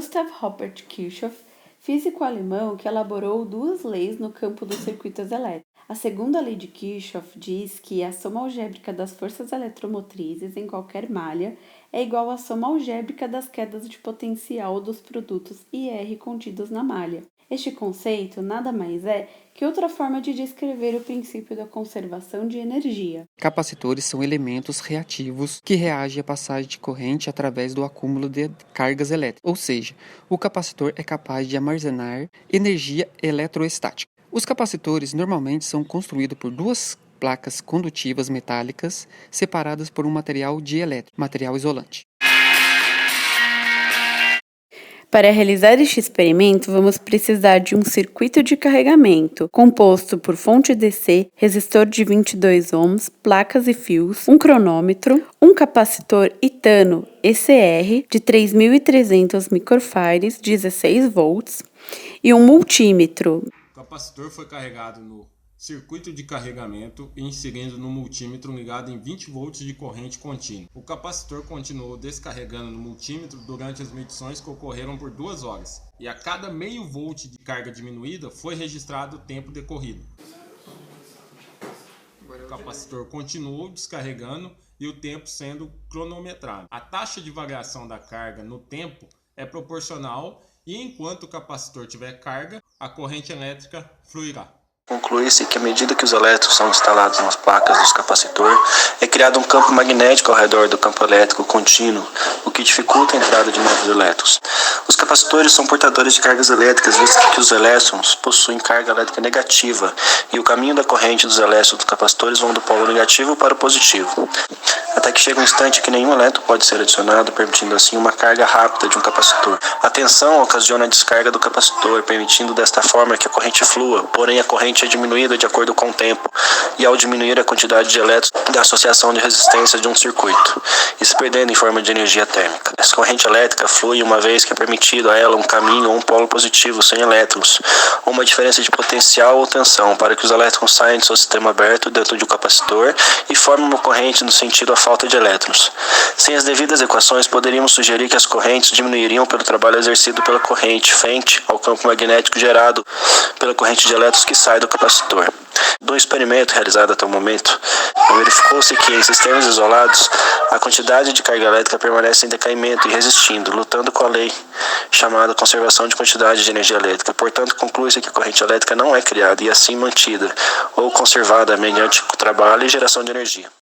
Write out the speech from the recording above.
Gustav Robert Kirchhoff, físico alemão que elaborou duas leis no campo dos circuitos elétricos. A segunda lei de Kirchhoff diz que a soma algébrica das forças eletromotrizes em qualquer malha é igual à soma algébrica das quedas de potencial dos produtos IR contidos na malha. Este conceito nada mais é que outra forma de descrever o princípio da conservação de energia. Capacitores são elementos reativos que reagem à passagem de corrente através do acúmulo de cargas elétricas, ou seja, o capacitor é capaz de armazenar energia eletroestática. Os capacitores normalmente são construídos por duas placas condutivas metálicas separadas por um material dielétrico, material isolante. Para realizar este experimento, vamos precisar de um circuito de carregamento, composto por fonte DC, resistor de 22 ohms, placas e fios, um cronômetro, um capacitor Itano ECR de 3.300 microfarads, 16 volts, e um multímetro. O capacitor foi carregado no circuito de carregamento e inserindo no multímetro ligado em 20 volts de corrente contínua. O capacitor continuou descarregando no multímetro durante as medições que ocorreram por 2 horas, e a cada meio volt de carga diminuída foi registrado o tempo decorrido. O capacitor continuou descarregando e o tempo sendo cronometrado. A taxa de variação da carga no tempo é proporcional e enquanto o capacitor tiver carga, a corrente elétrica fluirá. Conclui-se que à medida que os elétrons são instalados nas placas dos capacitores, é criado um campo magnético ao redor do campo elétrico contínuo, o que dificulta a entrada de novos elétrons. Os capacitores são portadores de cargas elétricas, visto que os elétrons possuem carga elétrica negativa, e o caminho da corrente dos elétrons dos capacitores vão do polo negativo para o positivo, até que chega um instante que nenhum elétron pode ser adicionado, permitindo assim uma carga rápida de um capacitor. A tensão ocasiona a descarga do capacitor, permitindo desta forma que a corrente flua, porém a corrente é diminuída de acordo com o tempo, e ao diminuir a quantidade de elétrons da associação de resistência de um circuito, e se perdendo em forma de energia térmica. Essa corrente elétrica flui uma vez que é permitido a ela um caminho ou um polo positivo sem elétrons, ou uma diferença de potencial ou tensão, para que os elétrons saiam do seu sistema aberto dentro de um capacitor e formem uma corrente no sentido à falta de elétrons. Sem as devidas equações, poderíamos sugerir que as correntes diminuiriam pelo trabalho exercido pela corrente frente ao campo magnético gerado pela corrente de elétrons que sai do capacitor. Do experimento realizado até o momento, verificou-se que em sistemas isolados, a quantidade de carga elétrica permanece em decaimento e resistindo, lutando com a lei chamada conservação de quantidade de energia elétrica. Portanto, conclui-se que a corrente elétrica não é criada e assim mantida ou conservada mediante trabalho e geração de energia.